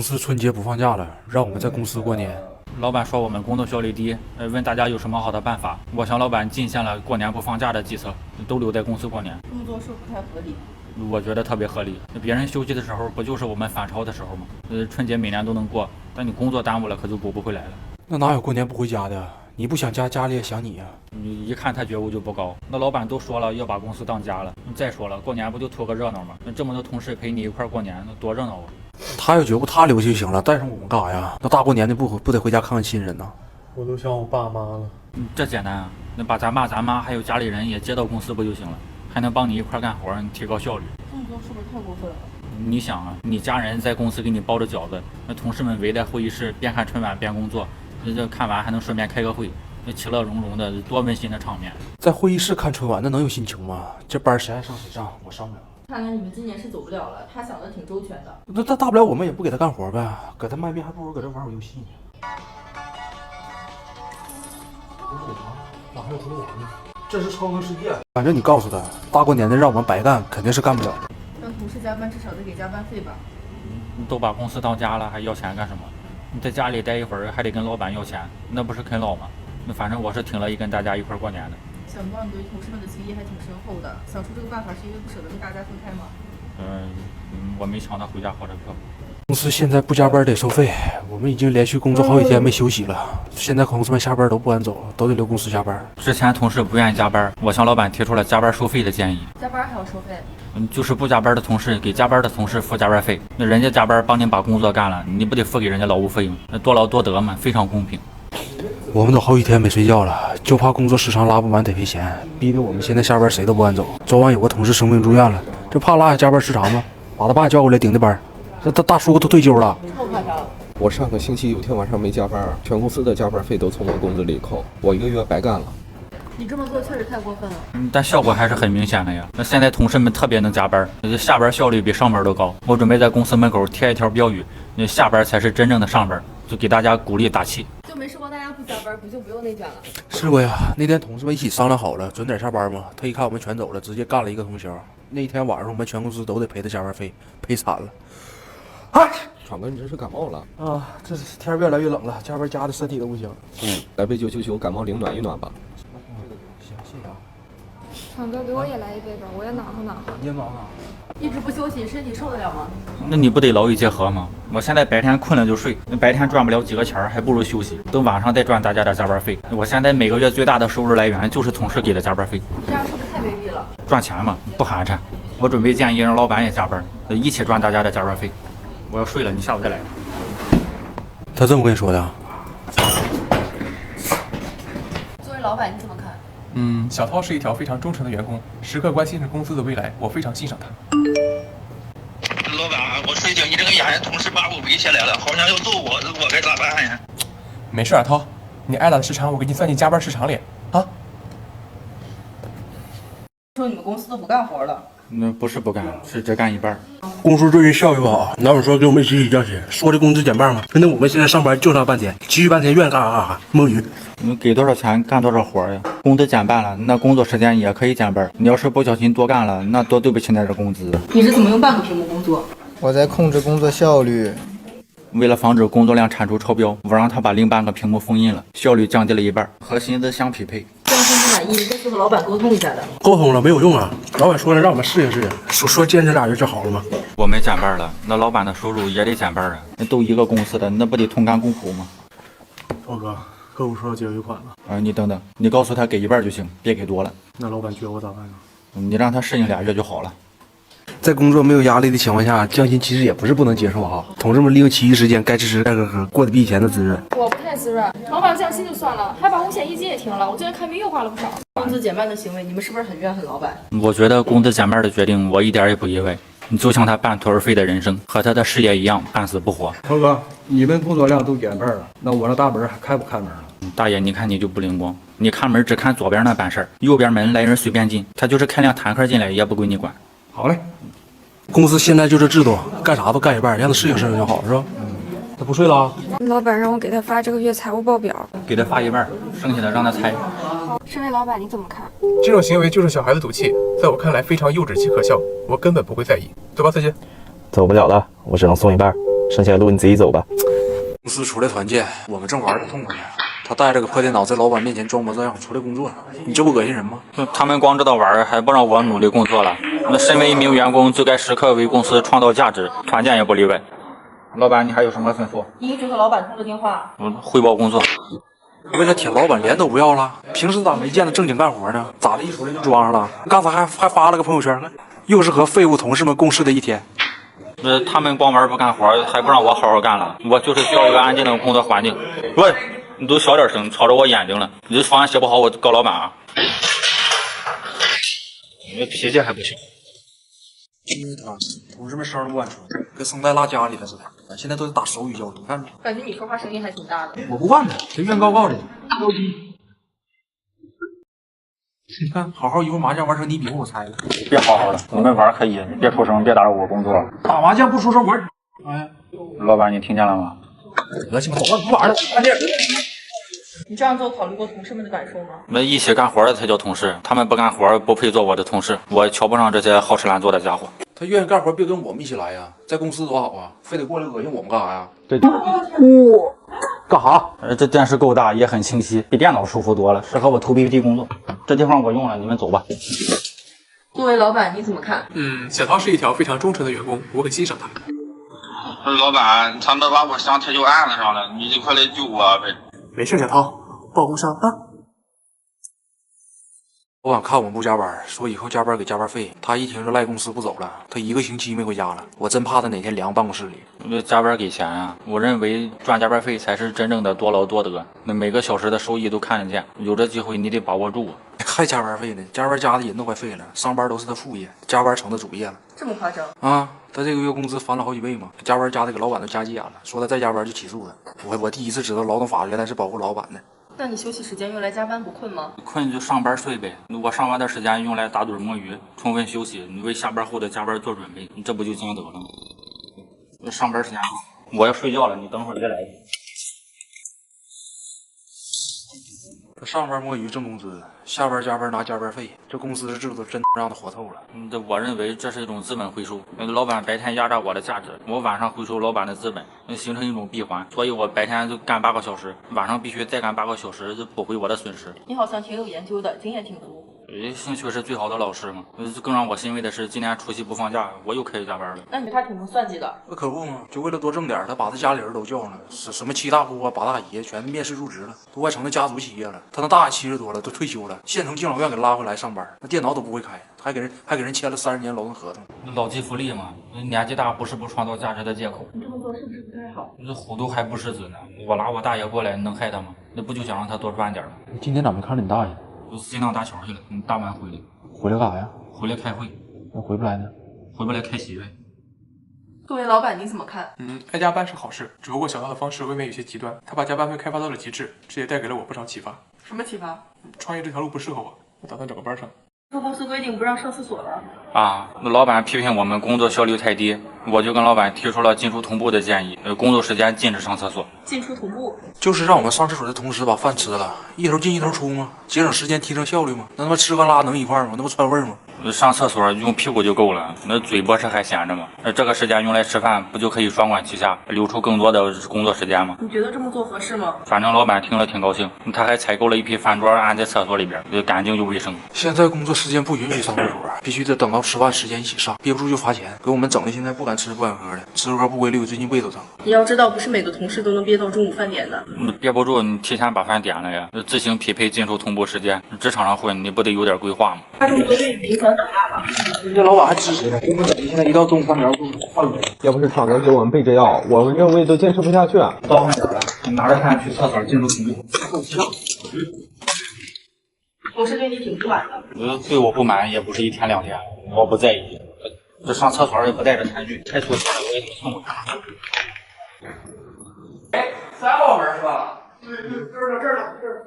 公司春节不放假了，让我们在公司过年。老板说我们工作效率低，问大家有什么好的办法。我向老板进献了过年不放假的计策，都留在公司过年。这么做是不是不太合理？我觉得特别合理。别人休息的时候，不就是我们返潮的时候吗？春节每年都能过，但你工作耽误了，可就补不回来了。那哪有过年不回家的？你不想家，家里也想你呀。你一看他觉悟就不高。那老板都说了要把公司当家了，再说了，过年不就图个热闹吗？那这么多同事陪你一块过年，那多热闹啊！他有觉悟，他留下就行了，带上我们干啥呀？那大过年的不得回家看看亲人呢？我都想我爸妈了。这简单啊，那把咱爸咱妈还有家里人也接到公司不就行了？还能帮你一块干活，提高效率。这么做是不是太过分了？你想啊，你家人在公司给你包着饺子，那同事们围在会议室边看春晚边工作，这看完还能顺便开个会，那其乐融融的，多温馨的场面。在会议室看春晚，那能有心情吗？这班谁爱上谁上，我上不了。看来你们今年是走不了了，他想的挺周全的。那大不了我们也不给他干活呗，搁他卖面还不如搁这玩会游戏呢。哪还有葫芦娃呢？这是超能世界。反正你告诉他，大过年的让我们白干，肯定是干不了。让同事加班，至少得给加班费吧？你都把公司当家了，还要钱干什么？你在家里待一会儿，还得跟老板要钱，那不是啃老吗？那反正我是挺乐意跟大家一块过年的。想不到你对同事们的情谊还挺深厚的。想出这个办法是因为不舍得跟大家分开吗？我没抢到回家火车票。公司现在不加班得收费，我们已经连续工作好几天没休息了。现在同事们下班都不敢走，都得留公司加班。之前同事不愿意加班，我向老板提出了加班收费的建议。加班还要收费？就是不加班的同事给加班的同事付加班费，那人家加班帮您把工作干了，你不得付给人家劳务费吗？那多劳多得嘛，非常公平。我们都好几天没睡觉了，就怕工作时长拉不完得赔钱，逼得我们现在下班谁都不敢走。昨晚有个同事生病住院了，就怕拉下加班时长嘛，把他爸叫过来顶的班。这大叔都退休了。太夸张了。我上个星期有天晚上没加班，全公司的加班费都从我工资里扣，我1个月白干了。你这么做确实太过分了。但效果还是很明显的呀。那现在同事们特别能加班，下班效率比上班都高。我准备在公司门口贴一条标语，那下班才是真正的上班，就给大家鼓励打气。就没试过大家不加班，不就不用内卷了？试过呀，那天同事们一起商量好了，准点下班嘛。他一看我们全走了，直接干了一个通宵。那一天晚上我们全公司都得赔他加班费，赔惨了。闯哥，你这是感冒了啊！这天越来越冷了，加班加的身体都不行。来杯999感冒灵暖一暖吧。行，谢谢啊。厂哥，给我也来一杯吧，我也暖和暖和。你也暖和。一直不休息，身体受得了吗？那你不得劳逸结合吗？我现在白天困了就睡，那白天赚不了几个钱，还不如休息，等晚上再赚大家的加班费。我现在每个月最大的收入来源就是同事给的加班费。这样是不是太卑鄙了？赚钱嘛，不寒碜。我准备建议让老板也加班，一起赚大家的加班费。我要睡了，你下午再来。他这么跟你说的？作为老板，你怎么看？小涛是一条非常忠诚的员工，时刻关心着公司的未来，我非常欣赏他。老板，我睡觉一睁眼，同事把我围起来了，好像要揍我，我该咋办呀？没事啊，涛，你挨打的时长我给你算进加班时长里啊。说你们公司都不干活了。那不是不干，是只干一半。公司最近效益不好，老板说给我们一起加薪，说的工资减半嘛。现在我们现在上班就上半天，其余半天愿意干啥干啥，摸鱼。你给多少钱干多少活呀？工资减半了，那工作时间也可以减半。你要是不小心多干了，那多对不起那点工资。你是怎么用半个屏幕工作？我在控制工作效率。为了防止工作量产出超标，我让他把另半个屏幕封印了，效率降低了一半，和薪资相匹配。这样薪资满意，应该是和老板沟通一下的。沟通了没有用啊，老板说了让我们适应适应，说坚持俩月就好了吗？我们减半了，那老板的收入也得减半啊。那都一个公司的，那不得同甘共苦吗？涛哥，客户说要结尾款了。你等等，你告诉他给一半就行，别给多了。那老板撅我咋办呢？你让他适应俩月就好了。在工作没有压力的情况下，降薪其实也不是不能接受哈。同志们利用其余时间该吃吃该喝喝，过得比以前的滋润。我不太滋润，老板降薪就算了，还把五险一金也停了，我最近看病又花了不少。工资减半的行为，你们是不是很怨恨老板？我觉得工资减半的决定，我一点也不意外。你就像他半途而废的人生，和他的事业一样，半死不活。涛哥，你们工作量都减半了，那我那大门还开不开门了？大爷，你看你就不灵光，你看门只看左边那办事儿，右边门来人随便进，他就是开辆坦克进来也不归你管。好嘞。公司现在就这制度，干啥都干一半，让他适应适应就好，是吧？他不睡了？老板让我给他发这个月财务报表，给他发一半，剩下的让他猜。身为老板你怎么看？这种行为就是小孩子赌气，在我看来非常幼稚且可笑，我根本不会在意。走吧，司机。走不了了，我只能送一半。剩下的路你自己走吧。公司出来团建，我们正玩的痛快呢。他带着个破电脑在老板面前装模作样出来工作，你这不恶心人吗？他们光知道玩，还不让我努力工作了。那身为一名员工，就该时刻为公司创造价值，团建也不例外。老板，你还有什么吩咐？你一直和老板通着电话。汇报工作。为了舔老板脸都不要了，平时咋没见他正经干活呢？咋的一出来就装上了？刚才还发了个朋友圈，又是和废物同事们共事的一天。他们光玩不干活，还不让我好好干了。我就是需要一个安静的工作环境。喂，你都小点声，吵着我眼睛了。你这方案写不好，我告老板啊！你这脾气还不行。同事们声都不敢出，跟生在辣家里了似的。现在都是打手语教育，你看着。感觉你说话声音还挺大的。我不惯他，他愿高高的。你看，好好一会儿麻将玩成你比我猜了。别好好的，你们玩可以，你别出声，别打扰我工作。打麻将不出声玩。哎，老板，你听见了吗？恶心，走了，不玩了，看电影。你这样做考虑过同事们的感受吗？我们一起干活的才叫同事，他们不干活不配做我的同事，我瞧不上这些好吃懒做的家伙。他愿意干活，别跟我们一起来呀，在公司多好啊，非得过来恶心我们干啥呀？对，干啥？这电视够大，也很清晰，比电脑舒服多了，适合我投 PPT 工作。这地方我用了，你们走吧。作为老板，你怎么看？小涛是一条非常忠诚的员工，我很欣赏他。老板，他们把我上铁锈案子上了，你就快来救我呗。没事，小涛，报工伤啊。老板看我们不加班，说以后加班给加班费。他一听就赖公司不走了，他1个星期没回家了。我真怕他哪天凉办公室里。加班给钱啊！我认为赚加班费才是真正的多劳多得，那每个小时的收益都看得见。有这机会你得把握住。还加班费呢？加班加的人都快废了，上班都是他副业，加班成他主业了。这么夸张啊！他这个月工资翻了好几倍嘛，加班加的给老板都加急眼了，说他再加班就起诉他。我第一次知道劳动法原来是保护老板的。那你休息时间用来加班不困吗？困就上班睡呗，我上班的时间用来打盹摸鱼，充分休息，你为下班后的加班做准备，你这不就讲得了吗？上班时间我要睡觉了，你等会儿别来。他上班摸鱼挣工资，下班加班拿加班费，这公司的制度真让他活透了。我认为这是一种资本回收，老板白天压榨我的价值，我晚上回收老板的资本，形成一种闭环。所以我白天就干8个小时，晚上必须再干8个小时，就补回我的损失。你好像挺有研究的，经验挺足。兴趣是最好的老师嘛。更让我欣慰的是，今年除夕不放假，我又可以加班了。那你对他挺能算计的。那可不嘛，就为了多挣点，他把他家里人都叫上了，什么7大姑啊、8大姨全面试入职了，都快成了家族企业了。他那大爷70多了，都退休了，现从敬老院给拉回来上班，那电脑都不会开，还给人签了30年劳动合同。老骥伏枥嘛，年纪大不是不创造价值的借口。你这么做是不是不太好？这虎毒还不食子呢，我拉我大爷过来能害他吗？那不就想让他多赚点吗？你今天咋没看着你大爷？我西藏搭桥去了，大晚回来。回来干啥呀？回来开会。那回不来呢？回不来开喜呗。作为老板你怎么看？爱加班是好事，只不过小涛的方式未免有些极端，他把加班费开发到了极致，这也带给了我不少启发。什么启发？创业这条路不适合我，我打算找个班上。说公司规定不让上厕所了啊！那老板批评我们工作效率太低，我就跟老板提出了进出同步的建议，工作时间禁止上厕所。进出同步就是让我们上厕所的同时把饭吃了，一头进一头出吗？节省时间，提升效率吗？那他妈吃和拉能一块吗？那不串味吗？上厕所用屁股就够了，那嘴不是还闲着吗？这个时间用来吃饭，不就可以双管齐下，留出更多的工作时间吗？你觉得这么做合适吗？反正老板听了挺高兴，他还采购了一批饭桌安在厕所里边，干净又卫生。现在工作时间不允许上厕所，必须得等到吃饭时间一起上，憋不住就罚钱，给我们整的现在不敢吃不敢喝的，吃喝不规律，最近胃都疼。你要知道，不是每个同事都能憋到中午饭点的。憋不住，你提前把饭点了呀，自行匹配进出同步时间。职场上混，你不得有点规划吗？他这么做对你影响很大吧？这老板还支持呢，给我们整的现在一到中午饭点换了。要不是厂长给我们备这药，我们这胃都坚持不下去啊。到饭点了，你拿着饭去厕所进出同步。同事对你挺不满的。对我不满也不是1天2天，我不在意。这上厕所也不带着餐具，太粗心了，我也挺蹭。哎，3号门是吧？这儿。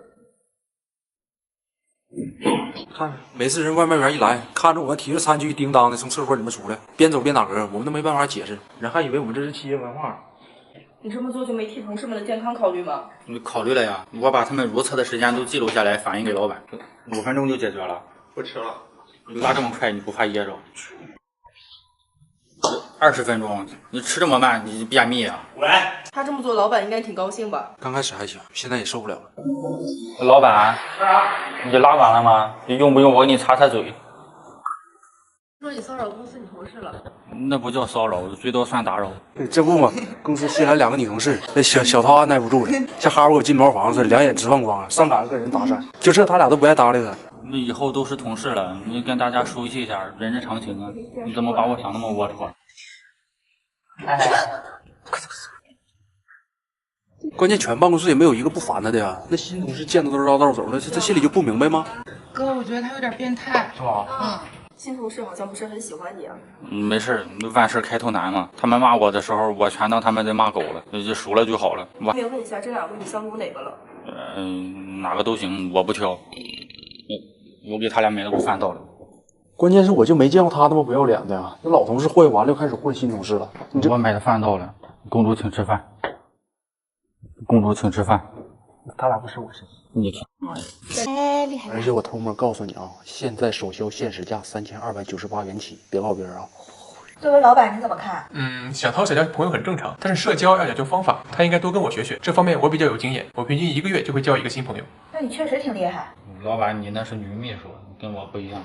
看，每次人外卖员一来，看着我们提着餐具叮当的从厕所里面出来，边走边打嗝，我们都没办法解释，人还以为我们这是企业文化。你这么做就没替同事们的健康考虑吗？你考虑了呀，我把他们如厕的时间都记录下来，反映给老板，5分钟就解决了。不吃了。拉这么快，你不怕噎着？ 20分钟，你吃这么慢，你便秘啊？他这么做，老板应该挺高兴吧？刚开始还行，现在也受不了了。老板，你拉完了吗？用不用我给你擦擦嘴？说你骚扰公司女同事了，那不叫骚扰，最多算打扰。这不嘛，公司新来2个女同事，那小涛按耐不住了，像哈我进茅房似的，2眼直放光，上赶着跟人搭讪，就这他俩都不爱搭理他。那以后都是同事了，你跟大家熟悉一下，人之常情啊。你怎么把我想那么龌龊？关键全办公室也没有一个不烦他的呀。那新同事见他都绕道走了，他心里就不明白吗？哥，我觉得他有点变态，是吧？新同事好像不是很喜欢你啊。没事，万事开头难嘛。他们骂我的时候，我全当他们在骂狗了，就熟了就好了。我也问一下，这2个你相中哪个了？哪个都行，我不挑。我给他俩买了饭到了。关键是我就没见过他那么不要脸的呀。那老同事混完了，又开始混新同事了。我买的饭到了，公主请吃饭。公主请吃饭。他俩不是我是你听。哎，厉害！而且我偷摸告诉你啊，现在首销限时价3298元起，别告别人啊。作为老板，你怎么看？想掏小交朋友很正常，但是社交要讲究方法，他应该多跟我学学，这方面我比较有经验，我平均1个月就会交1个新朋友。那你确实挺厉害。老板，你那是女秘书，跟我不一样。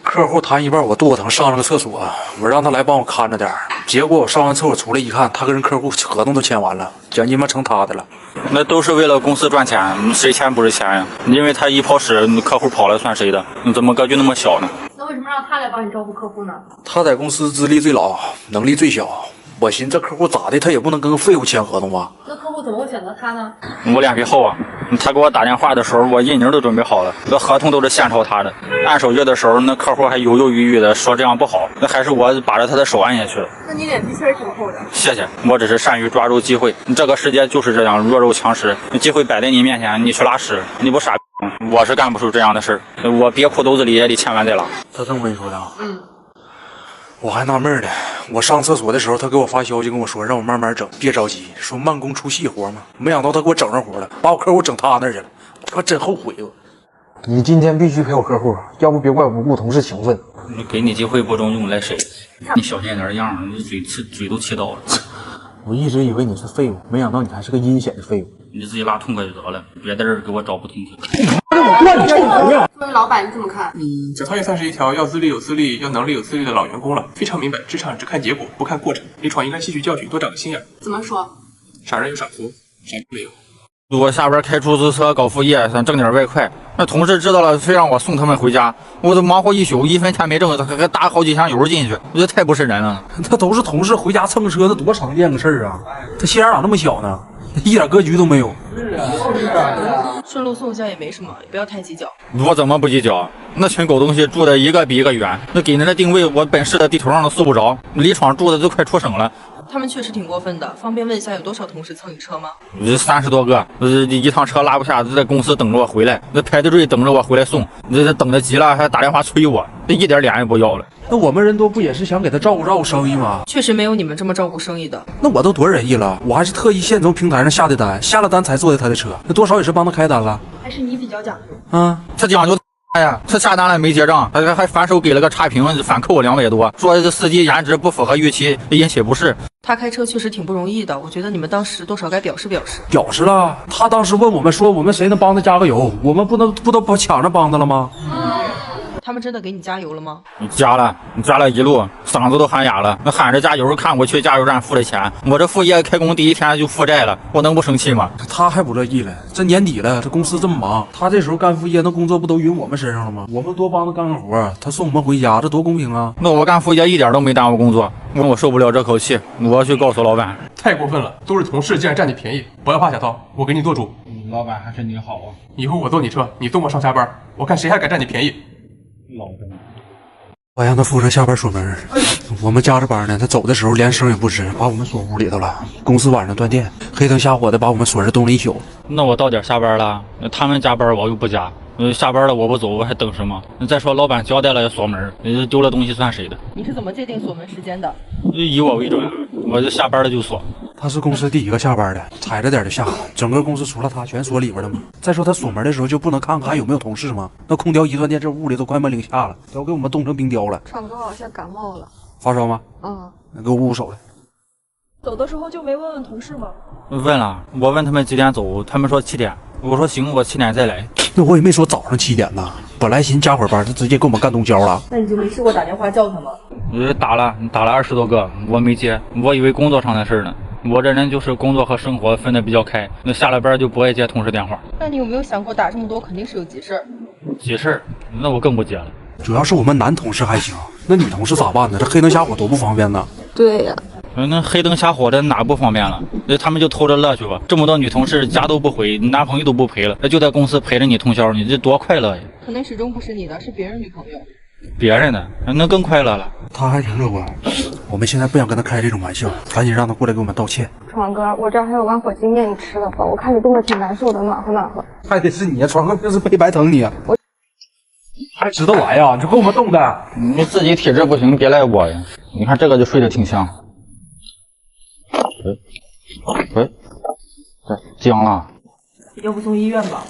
客户谈一半，我肚子疼，上了个厕所，我让他来帮我看着点。结果我上完厕所出来一看，他跟客户合同都签完了，奖金嘛成他的了。那都是为了公司赚钱，谁钱不是钱呀？因为他一跑屎，客户跑了算谁的？你怎么格局那么小呢？那为什么让他来帮你照顾客户呢？他在公司资历最老，能力最小。我寻思这客户咋的，他也不能跟个废物签合同吧？那客户怎么会选择他呢？我脸皮厚啊！他给我打电话的时候，我印泥都准备好了，这合同都是现抄他的。按手续的时候，那客户还犹犹豫豫的说这样不好，那还是我把着他的手按下去了。那你脸皮确实挺厚的。谢谢，我只是善于抓住机会。这个世界就是这样，弱肉强食。机会摆在你面前，你去拉屎，你不傻逼？我是干不出这样的事，我憋裤兜子里也得千万再拉。他这么跟你说的啊？我还纳闷呢，我上厕所的时候，他给我发消息跟我说，让我慢慢整，别着急，说慢工出细活嘛。没想到他给我整上活了，把我客户整他那儿去了，我真后悔我。你今天必须陪我客户，要不别怪我不顾同事情分。给你机会不中用来谁？你小心点样，你嘴都气到了。我一直以为你是废物，没想到你还是个阴险的废物。你自己拉痛快就得了，别在这儿给我找不痛快。作为老板，你怎么看？小涛也算是一条要资历有资历、要能力有资历的老员工了，非常明白职场只看结果不看过程，离闯应该吸取教训，多长个心眼。怎么说？傻人有傻福，啥都没有。我下班开出租车搞副业，想挣点外快。那同事知道了，非让我送他们回家，我都忙活一宿，1分钱没挣，还搭好几箱油进去，我觉得太不是人了。他都是同事回家蹭车，那多常见个事儿啊！他心眼咋那么小呢？一点格局都没有。顺路送一下也没什么，也不要太计较。我怎么不计较？那群狗东西住的一个比一个远，那给人的定位我本市的地图上都搜不着，离闯住的都快出省了。他们确实挺过分的，方便问一下有多少同事蹭你车吗？30多个，一趟车拉不下，在公司等着我回来，那排着队等着我回来送，这等得急了还打电话催我，这一点脸也不要了。那我们人多不也是想给他照顾生意吗？确实没有你们这么照顾生意的。那我都多仁义了，我还是特意现从平台上下的单，下了单才坐的他的车，那多少也是帮他开单了。还是你比较讲究。他讲究。哎呀，他下单了没结账，还反手给了个差评，反扣我200多，说这司机颜值不符合预期，引起不适。他开车确实挺不容易的，我觉得你们当时多少该表示表示。表示了，他当时问我们说我们谁能帮他加个油，我们不都抢着帮他了吗？他们真的给你加油了吗？你加了一路，嗓子都喊哑了。那喊着加油，看我去加油站付的钱。我这副业开工第1天就负债了，我能不生气吗？他还不乐意了，这年底了，这公司这么忙，他这时候干副业，那工作不都匀我们身上了吗？我们多帮他干个活，他送我们回家，这多公平啊！那我干副业一点都没耽误工作，我受不了这口气，我要去告诉老板。太过分了，都是同事，竟然占你便宜！不要怕，小涛，我给你做主。老板还是你好啊！以后我坐你车，你送我上下班，我看谁还敢占你便宜。老板，我让他负责下班锁门，我们加着班呢，他走的时候连声也不吱，把我们锁屋里头了。公司晚上断电，黑灯瞎火的把我们锁着冻了一宿。那我到点下班了，他们加班我又不加，下班了我不走，我还等什么？再说老板交代了要锁门，丢了东西算谁的？你是怎么界定锁门时间的？以我为准，我就下班了就锁。他是公司第1个下班的，踩着点就下，整个公司除了他全锁里边了嘛。再说他锁门的时候就不能看看还有没有同事吗？那空调一断电，这屋里都快门零下了，都给我们冻成冰雕了。唱歌好像感冒了。发烧吗？嗯。那给我捂捂手来。走的时候就没问问同事吗？问了，我问他们几点走，他们说7点。我说行，我7点再来。那我也没说早上7点呢，本来寻加会儿班，他直接给我们干通宵了。那你就没试过打电话叫他吗？打了20多个，我没接，我以为工作上的事呢。我这人就是工作和生活分得比较开，那下了班就不爱接同事电话。那你有没有想过打这么多肯定是有急事儿？急事儿？那我更不接了。主要是我们男同事还行，那女同事咋办呢？这黑灯瞎火多不方便呢。对呀。那黑灯瞎火的哪不方便了？那他们就偷着乐去吧。这么多女同事家都不回，男朋友都不陪了，那就在公司陪着你通宵，你这多快乐呀！可能始终不是你的，是别人女朋友。别人的那更快乐了。他还挺乐观，我们现在不想跟他开这种玩笑，赶紧让他过来给我们道歉。闯哥，我这儿还有玩火鸡面，你吃了吧？我看你冻得挺难受的，暖和暖和。还得是你啊，闯哥平时背白疼你啊，还知道来呀？你这给我们冻的。你自己体质不行，别赖我呀。你看这个就睡得挺香。喂，僵了。要不送医院吧？